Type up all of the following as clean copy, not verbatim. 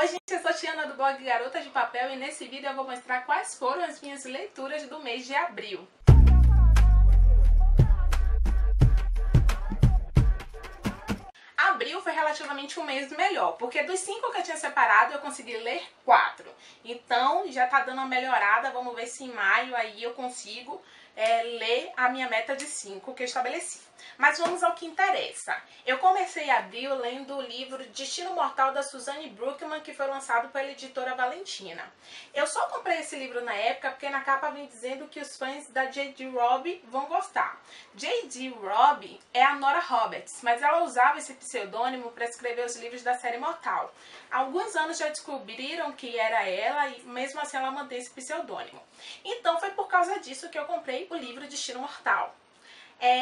Oi gente, eu sou a Tiana do blog Garota de Papel e nesse vídeo eu vou mostrar quais foram as minhas leituras do mês de abril. Abril foi relativamente um mês melhor, porque dos 5 que eu tinha separado eu consegui ler 4. Então já tá dando uma melhorada, vamos ver se em maio aí eu consigo ler a minha meta de 5 que eu estabeleci. Mas vamos ao que interessa. Eu comecei abril lendo o livro Destino Mortal da Suzanne Brookman, que foi lançado pela editora Valentina. Eu só comprei esse livro na época porque na capa vem dizendo que os fãs da J.D. Robb vão gostar. J.D. Robb é a Nora Roberts, mas ela usava esse pseudônimo para escrever os livros da série Mortal. Há alguns anos já descobriram que era ela e mesmo assim ela mantém esse pseudônimo. Então foi por causa disso que eu comprei o livro Destino Mortal.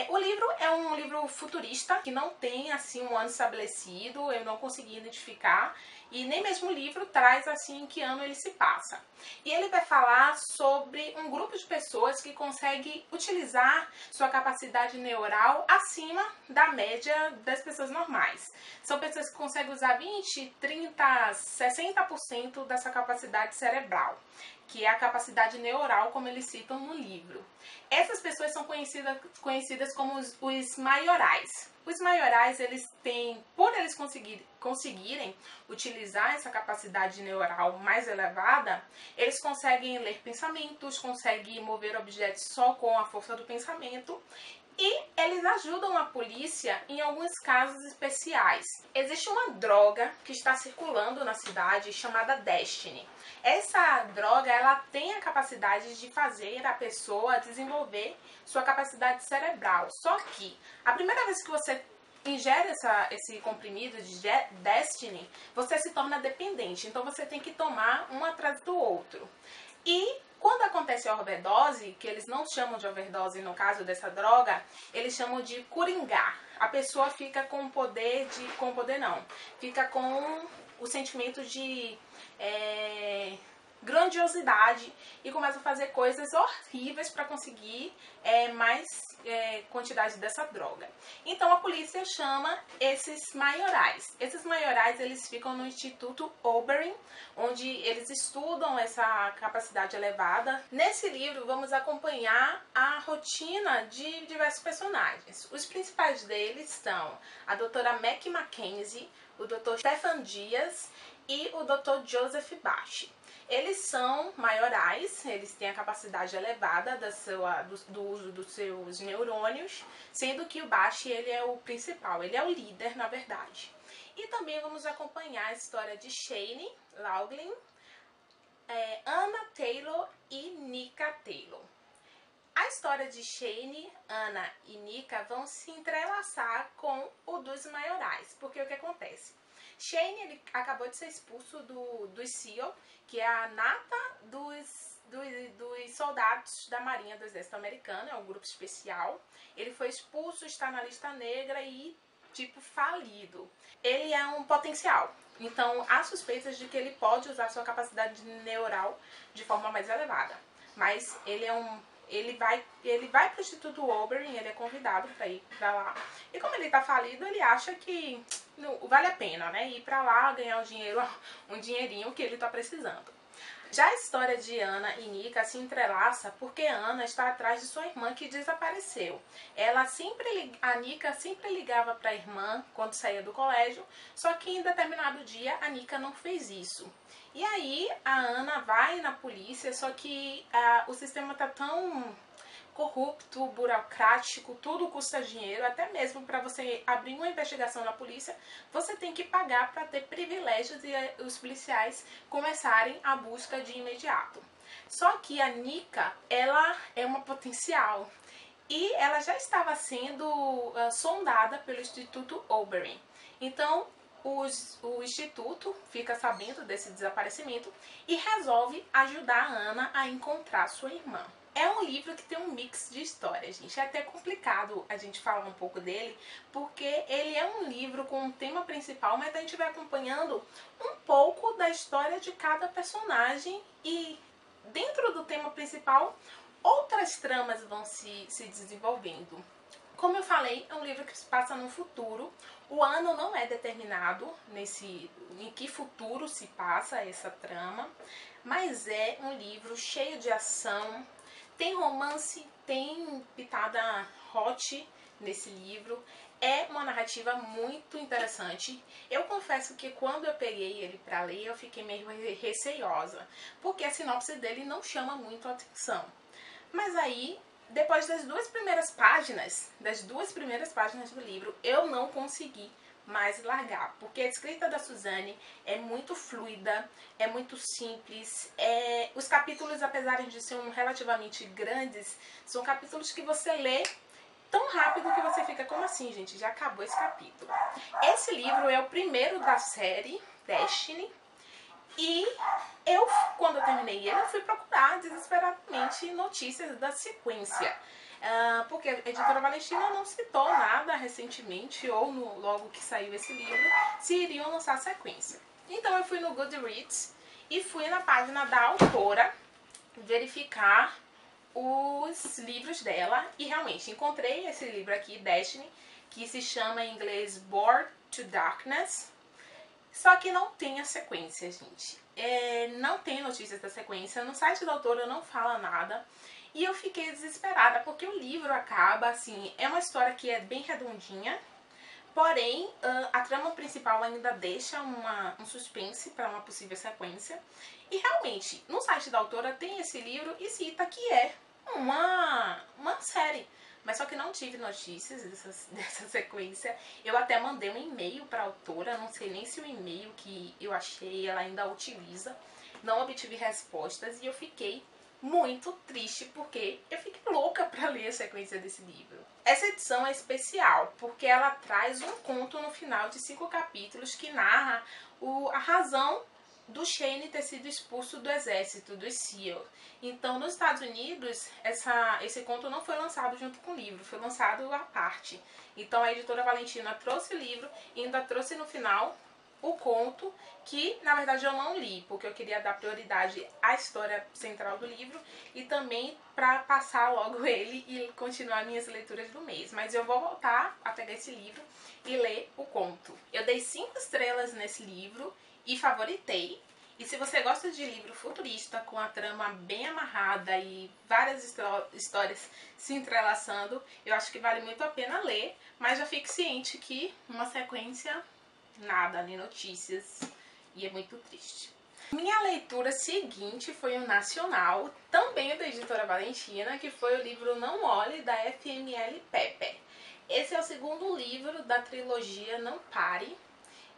O livro é um livro futurista, que não tem assim um ano estabelecido, eu não consegui identificar, e nem mesmo o livro traz assim em que ano ele se passa. E ele vai falar sobre um grupo de pessoas que consegue utilizar sua capacidade neural acima da média das pessoas normais. São pessoas que conseguem usar 20, 30, 60% dessa capacidade cerebral, que é a capacidade neural, como eles citam no livro. Essas pessoas são conhecidas como os maiorais. Os maiorais, eles têm, por eles conseguirem utilizar essa capacidade neural mais elevada, eles conseguem ler pensamentos, conseguem mover objetos só com a força do pensamento, e eles ajudam a polícia em alguns casos especiais. Existe uma droga que está circulando na cidade chamada Destiny. Essa droga, ela tem a capacidade de fazer a pessoa desenvolver sua capacidade cerebral. Só que a primeira vez que você ingere esse comprimido de Destiny, você se torna dependente. Então você tem que tomar um atrás do outro. E quando acontece a overdose, que eles não chamam de overdose no caso dessa droga, eles chamam de coringar. A pessoa fica com o poder de... fica com o sentimento de grandiosidade e começa a fazer coisas horríveis para conseguir mais quantidade dessa droga. Então a polícia chama esses maiorais. Esses maiorais, eles ficam no Instituto Oberyn, onde eles estudam essa capacidade elevada. Nesse livro vamos acompanhar a rotina de diversos personagens. Os principais deles são a doutora Mac Mackenzie, o Dr. Stefan Dias e o Dr. Joseph Bache. Eles são maiorais, eles têm a capacidade elevada do uso dos seus neurônios, sendo que o Bache, ele é o principal, ele é o líder, na verdade. E também vamos acompanhar a história de Shane Laughlin, Anna Taylor e Nika Taylor. A história de Shane, Anna e Nika vão se entrelaçar com o dos maiorais, porque o que acontece? Shane, ele acabou de ser expulso do SEAL, que é a nata dos soldados da Marinha do Exército Americano, é um grupo especial. Ele foi expulso, está na lista negra e, tipo, falido. Ele é um potencial, então há suspeitas de que ele pode usar sua capacidade neural de forma mais elevada. Mas ele vai para o Instituto Oberyn, ele é convidado para ir para lá. E como ele está falido, ele acha que não vale a pena, né? Ir para lá, ganhar um dinheirinho que ele está precisando. Já a história de Anna e Nika se entrelaça porque Anna está atrás de sua irmã que desapareceu. A Nika sempre ligava para a irmã quando saía do colégio, só que em determinado dia a Nika não fez isso. E aí a Anna vai na polícia, só que o sistema está tão corrupto, burocrático, tudo custa dinheiro, até mesmo para você abrir uma investigação na polícia, você tem que pagar para ter privilégios e os policiais começarem a busca de imediato. Só que a Nika, ela é uma potencial e ela já estava sendo sondada pelo Instituto Oberyn. Então, o Instituto fica sabendo desse desaparecimento e resolve ajudar a Anna a encontrar sua irmã. É um livro que tem um mix de histórias, gente. É até complicado a gente falar um pouco dele, porque ele é um livro com um tema principal, mas a gente vai acompanhando um pouco da história de cada personagem e dentro do tema principal, outras tramas vão se desenvolvendo. Como eu falei, é um livro que se passa no futuro. O ano não é determinado em que futuro se passa essa trama, mas é um livro cheio de ação. Tem romance, tem pitada hot nesse livro. É uma narrativa muito interessante. Eu confesso que quando eu peguei ele para ler, eu fiquei meio receiosa, porque a sinopse dele não chama muito a atenção. Mas aí, depois das duas primeiras páginas do livro, eu não consegui mais largar, porque a escrita da Suzane é muito fluida, é muito simples. Os capítulos, apesar de serem relativamente grandes, são capítulos que você lê tão rápido que você fica, como assim, gente? Já acabou esse capítulo. Esse livro é o primeiro da série Destiny. E eu, quando eu terminei ele, eu fui procurar desesperadamente notícias da sequência. Porque a editora Valentina não citou nada recentemente, ou logo que saiu esse livro, se iriam lançar a sequência. Então eu fui no Goodreads e fui na página da autora verificar os livros dela. E realmente encontrei esse livro aqui, Destiny, que se chama em inglês Born to Darkness. Só que não tem a sequência, gente. Não tem notícias da sequência. No site da autora não fala nada. E eu fiquei desesperada, porque o livro acaba assim... É uma história que é bem redondinha. Porém, a trama principal ainda deixa um suspense para uma possível sequência. E realmente, no site da autora tem esse livro e cita que é uma série. Mas só que não tive notícias dessa sequência. Eu até mandei um e-mail para a autora, não sei nem se o e-mail que eu achei ela ainda utiliza. Não obtive respostas e eu fiquei muito triste, porque eu fiquei louca para ler a sequência desse livro. Essa edição é especial, porque ela traz um conto no final de 5 capítulos que narra a razão do Shane ter sido expulso do exército, do SEAL. Então, nos Estados Unidos, esse conto não foi lançado junto com o livro, foi lançado à parte. Então, a editora Valentina trouxe o livro e ainda trouxe no final o conto, que na verdade eu não li, porque eu queria dar prioridade à história central do livro e também para passar logo ele e continuar minhas leituras do mês. Mas eu vou voltar a pegar esse livro e ler o conto. Eu dei 5 estrelas nesse livro e favoritei. E se você gosta de livro futurista com a trama bem amarrada e várias histórias se entrelaçando, eu acho que vale muito a pena ler, mas já fique ciente que uma sequência, nada, nem notícias, e é muito triste. Minha leitura seguinte foi o nacional, também da editora Valentina, que foi o livro Não Olhe, da FML Pepper. Esse é o segundo livro da trilogia Não Pare.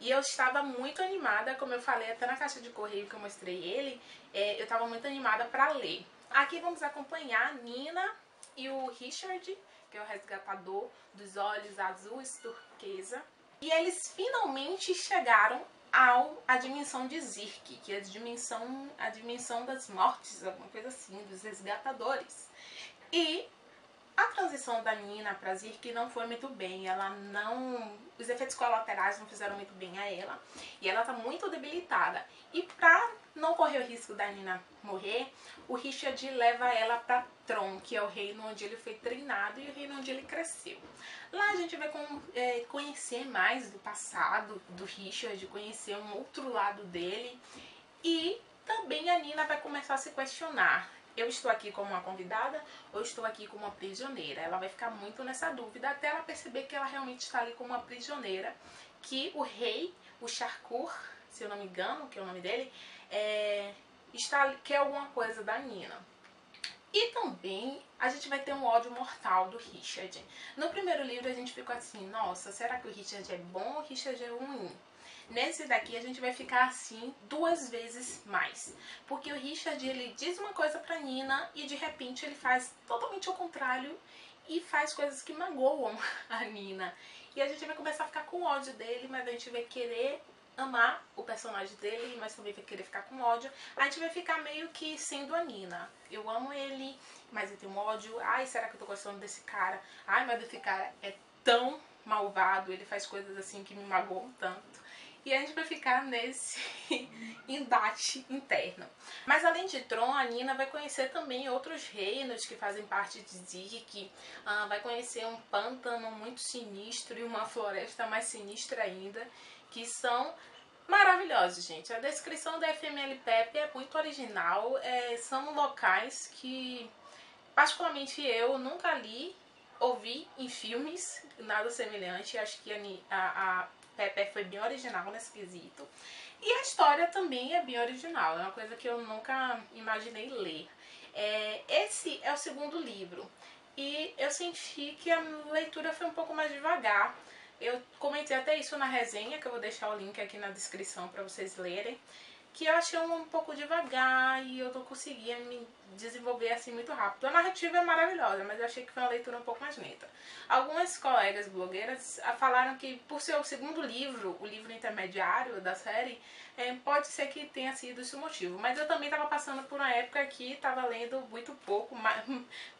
E eu estava muito animada, como eu falei até na caixa de correio que eu mostrei ele, eu estava muito animada para ler. Aqui vamos acompanhar a Nina e o Richard, que é o resgatador dos olhos azuis turquesa. E eles finalmente chegaram à dimensão de Zirk, que é a dimensão das mortes, alguma coisa assim, dos resgatadores. E a transição da Nina para Zirk não foi muito bem, os efeitos colaterais não fizeram muito bem a ela, e ela tá muito debilitada. E pra não correr o risco da Nina morrer, o Richard leva ela para Tron, que é o reino onde ele foi treinado e o reino onde ele cresceu. Lá a gente vai conhecer mais do passado do Richard, conhecer um outro lado dele, e também a Nina vai começar a se questionar. Eu estou aqui como uma convidada ou estou aqui como uma prisioneira? Ela vai ficar muito nessa dúvida até ela perceber que ela realmente está ali como uma prisioneira, que o rei, o Sharkur, se eu não me engano, que é o nome dele, quer alguma coisa da Nina. E também a gente vai ter um ódio mortal do Richard. No primeiro livro a gente ficou assim, nossa, será que o Richard é bom ou o Richard é ruim? Nesse daqui a gente vai ficar assim 2 vezes mais. Porque o Richard, ele diz uma coisa pra Nina e de repente ele faz totalmente ao contrário e faz coisas que magoam a Nina. E a gente vai começar a ficar com ódio dele, mas a gente vai querer amar o personagem dele, mas também vai querer ficar com ódio. A gente vai ficar meio que sendo a Nina. Eu amo ele, mas eu tenho ódio. Ai, será que eu tô gostando desse cara? Ai, mas esse cara é tão malvado, ele faz coisas assim que me magoam tanto. E a gente vai ficar nesse embate interno. Mas além de Tron, a Nina vai conhecer também outros reinos que fazem parte de Zik, vai conhecer um pântano muito sinistro e uma floresta mais sinistra ainda, que são maravilhosos, gente. A descrição da FML Pepe é muito original, são locais que particularmente eu nunca li, ouvi em filmes, nada semelhante. Acho que a Pepe foi bem original nesse quesito. E a história também é bem original, é uma coisa que eu nunca imaginei ler. Esse é o segundo livro e eu senti que a leitura foi um pouco mais devagar. Eu comentei até isso na resenha, que eu vou deixar o link aqui na descrição para vocês lerem, que eu achei um pouco devagar e eu não conseguia me desenvolver assim muito rápido. A narrativa é maravilhosa, mas eu achei que foi uma leitura um pouco mais lenta. Algumas colegas blogueiras falaram que por ser o segundo livro, o livro intermediário da série, pode ser que tenha sido esse o motivo. Mas eu também estava passando por uma época que estava lendo muito pouco,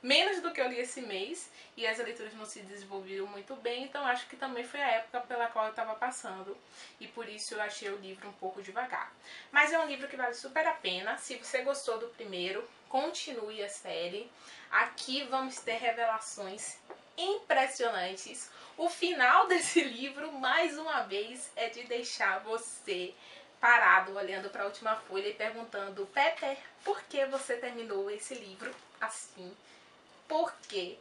menos do que eu li esse mês, e as leituras não se desenvolveram muito bem, então acho que também foi a época pela qual eu estava passando, e por isso eu achei o livro um pouco devagar. Mas é um livro que vale super a pena. Se você gostou do primeiro, continue a série. Aqui vamos ter revelações impressionantes. O final desse livro, mais uma vez, é de deixar você parado, olhando para a última folha e perguntando: Pepe, por que você terminou esse livro assim? Por quê?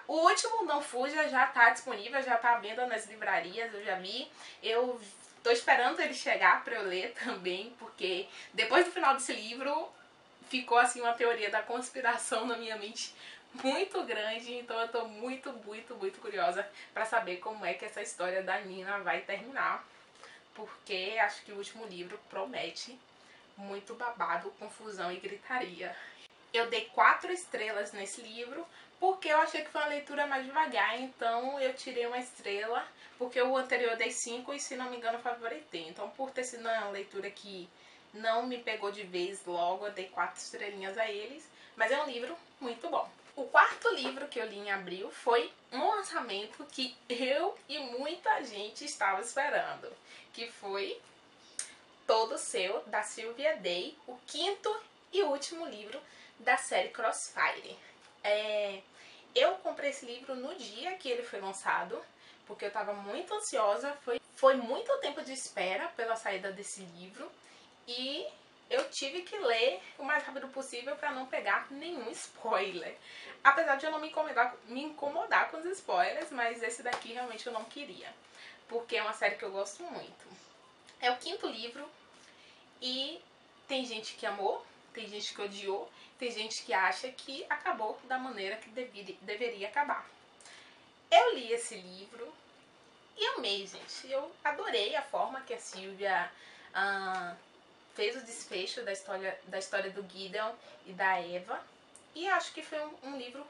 O último, Não Fuja, já está disponível, já está à venda nas livrarias, eu já vi. Eu tô esperando ele chegar para eu ler também, porque depois do final desse livro ficou assim uma teoria da conspiração na minha mente muito grande, então eu tô muito curiosa para saber como é que essa história da Nina vai terminar, porque acho que o último livro promete muito babado, confusão e gritaria. Eu dei 4 estrelas nesse livro, porque eu achei que foi uma leitura mais devagar, então eu tirei uma estrela, porque o anterior eu dei 5 e, se não me engano, eu favoritei. Então, por ter sido uma leitura que não me pegou de vez logo, eu dei 4 estrelinhas a eles, mas é um livro muito bom. O quarto livro que eu li em abril foi um lançamento que eu e muita gente estava esperando, que foi Todo Seu, da Sylvia Day, o quinto e último livro da série Crossfire. Eu comprei esse livro no dia que ele foi lançado, porque eu estava muito ansiosa. Foi muito tempo de espera pela saída desse livro e eu tive que ler o mais rápido possível para não pegar nenhum spoiler. Apesar de eu não me incomodar com os spoilers, mas esse daqui realmente eu não queria, porque é uma série que eu gosto muito. É o quinto livro e tem gente que amou, tem gente que odiou, tem gente que acha que acabou da maneira que deveria acabar. Eu li esse livro e amei, gente. Eu adorei a forma que a Sylvia fez o desfecho da história do Gideon e da Eva. E acho que foi um livro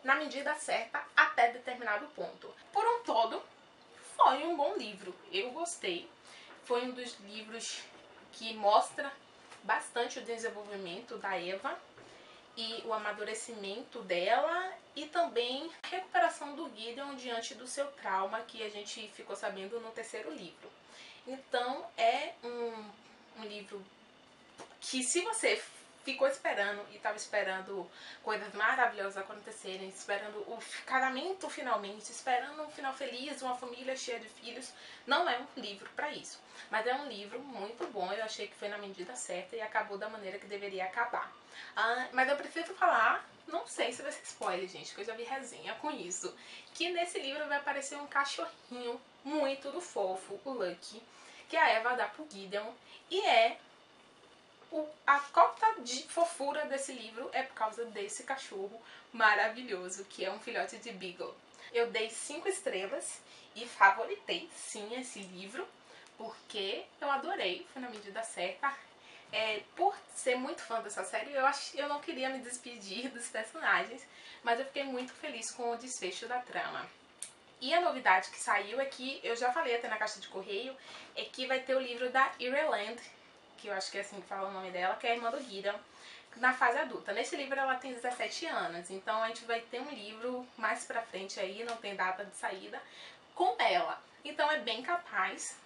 na medida certa até determinado ponto. Por um todo, foi um bom livro. Eu gostei. Foi um dos livros que mostra bastante o desenvolvimento da Eva e o amadurecimento dela, e também a recuperação do Gideon diante do seu trauma, que a gente ficou sabendo no terceiro livro. Então é um livro que, se você ficou esperando e estava esperando coisas maravilhosas acontecerem, esperando o casamento finalmente, esperando um final feliz, uma família cheia de filhos, não é um livro para isso. Mas é um livro muito bom, eu achei que foi na medida certa e acabou da maneira que deveria acabar. Mas eu preciso falar, não sei se vai ser spoiler, gente, que eu já vi resenha com isso, que nesse livro vai aparecer um cachorrinho muito fofo, o Lucky, que a Eva dá pro Gideon, e a cota de fofura desse livro é por causa desse cachorro maravilhoso, que é um filhote de Beagle. Eu dei 5 estrelas e favoritei sim esse livro, porque eu adorei, foi na medida certa. Por ser muito fã dessa série, eu não queria me despedir dos personagens, mas eu fiquei muito feliz com o desfecho da trama. E a novidade que saiu é que, eu já falei até na caixa de correio, é que vai ter o livro da Ireland, que eu acho que é assim que fala o nome dela, que é a irmã do Gideon, na fase adulta. Nesse livro ela tem 17 anos, então a gente vai ter um livro mais pra frente aí, não tem data de saída, com ela. Então é bem capaz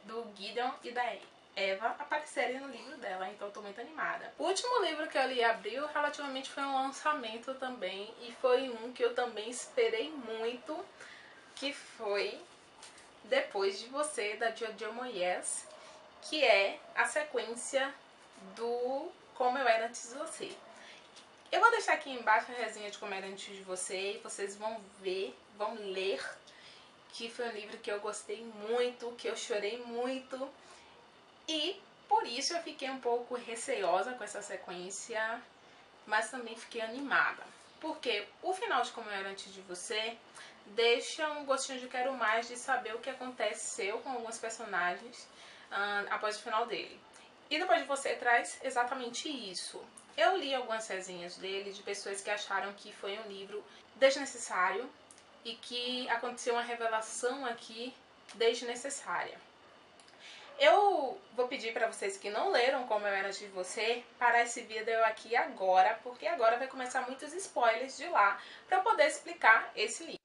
do Gideon e da Eva aparecerem no livro dela, então eu tô muito animada. O último livro que eu li em abril relativamente foi um lançamento também, e foi um que eu também esperei muito, que foi Depois de Você, da Jojo Moyes, que é a sequência do Como Eu Era Antes de Você. Eu vou deixar aqui embaixo a resenha de Como Eu Era Antes de Você, e vocês vão ver, vão ler, que foi um livro que eu gostei muito, que eu chorei muito, e por isso eu fiquei um pouco receosa com essa sequência, mas também fiquei animada. Porque o final de Como Eu Era Antes de Você deixa um gostinho de quero mais, de saber o que aconteceu com alguns personagens após o final dele. E Depois de Você traz exatamente isso. Eu li algumas resenhas dele de pessoas que acharam que foi um livro desnecessário e que aconteceu uma revelação aqui desnecessária. Eu vou pedir para vocês que não leram Como Eu Era Antes de Você parar esse vídeo aqui agora, porque agora vai começar muitos spoilers de lá para eu poder explicar esse livro.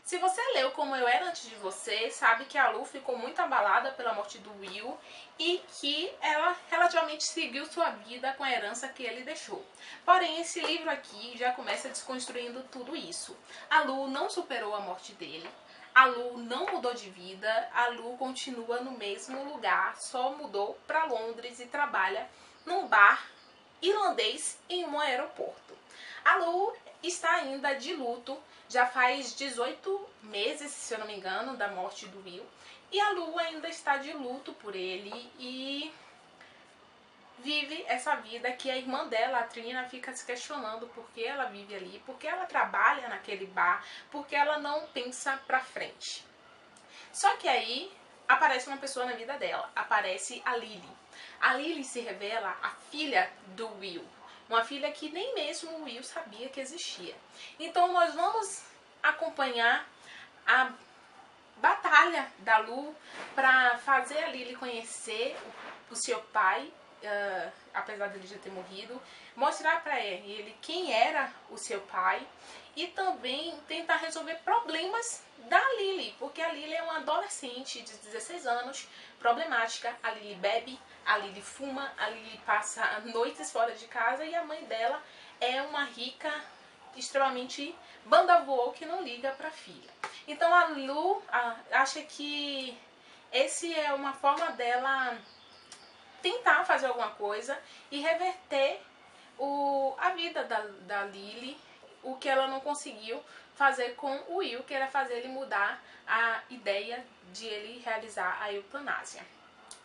Se você leu Como Eu Era Antes de Você, sabe que a Lu ficou muito abalada pela morte do Will e que ela relativamente seguiu sua vida com a herança que ele deixou. Porém, esse livro aqui já começa desconstruindo tudo isso. A Lu não superou a morte dele, a Lu não mudou de vida, a Lu continua no mesmo lugar, só mudou para Londres e trabalha num bar irlandês em um aeroporto. A Lu está ainda de luto, já faz 18 meses, se eu não me engano, da morte do Will. E a Lu ainda está de luto por ele e vive essa vida que a irmã dela, a Trina, fica se questionando por que ela vive ali, por que ela trabalha naquele bar, por que ela não pensa pra frente. Só que aí aparece uma pessoa na vida dela, aparece a Lily. A Lily se revela a filha do Will. Uma filha que nem mesmo o Will sabia que existia. Então nós vamos acompanhar a batalha da Lu para fazer a Lily conhecer o seu pai, apesar dele já ter morrido, mostrar para ele quem era o seu pai e também tentar resolver problemas da Lily, porque a Lily é uma adolescente de 16 anos, problemática. A Lily bebe, a Lily fuma, a Lily passa noites fora de casa e a mãe dela é uma rica extremamente banda voou que não liga pra filha. Então a Lu acha que esse é uma forma dela tentar fazer alguma coisa e reverter a vida da Lily, o que ela não conseguiu fazer com o Will, que era fazer ele mudar a ideia de ele realizar a eutanásia.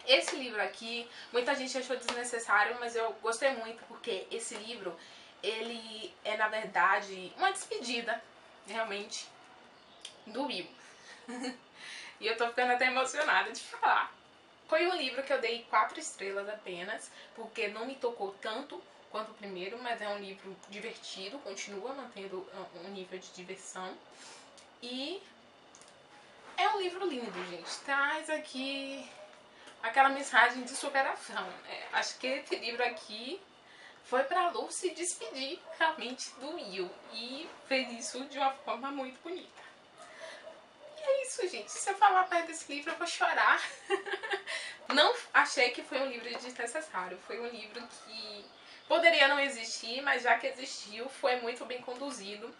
Esse livro aqui, muita gente achou desnecessário, mas eu gostei muito porque esse livro, ele é na verdade uma despedida, realmente, do Will. E eu tô ficando até emocionada de falar. Foi um livro que eu dei 4 estrelas apenas, porque não me tocou tanto quanto o primeiro, mas é um livro divertido, continua mantendo um nível de diversão. E é um livro lindo, gente. Traz aqui aquela mensagem de superação. Acho que esse livro aqui foi pra Lu se despedir realmente do Will. E fez isso de uma forma muito bonita. E é isso, gente. Se eu falar perto desse livro, eu vou chorar. Não achei que foi um livro desnecessário. Foi um livro que poderia não existir, mas já que existiu, foi muito bem conduzido.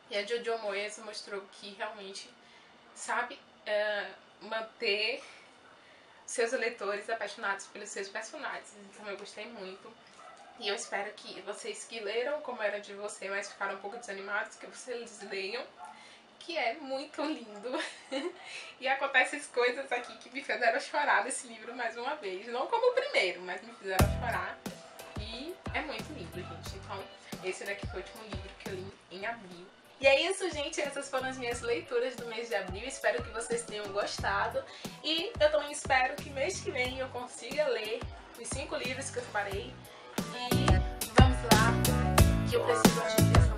E a Jojo Moyes mostrou que realmente sabe manter seus leitores apaixonados pelos seus personagens. Então eu gostei muito. E eu espero que vocês que leram Como Era de Você, mas ficaram um pouco desanimados, que vocês leiam, que é muito lindo. E acontecem coisas aqui que me fizeram chorar desse livro mais uma vez. Não como o primeiro, mas me fizeram chorar. E é muito lindo, gente. Então, esse daqui foi o último livro que eu li em abril. E é isso, gente. Essas foram as minhas leituras do mês de abril. Espero que vocês tenham gostado. E eu também espero que mês que vem eu consiga ler os 5 livros que eu separei. E vamos lá, que eu preciso atingir essa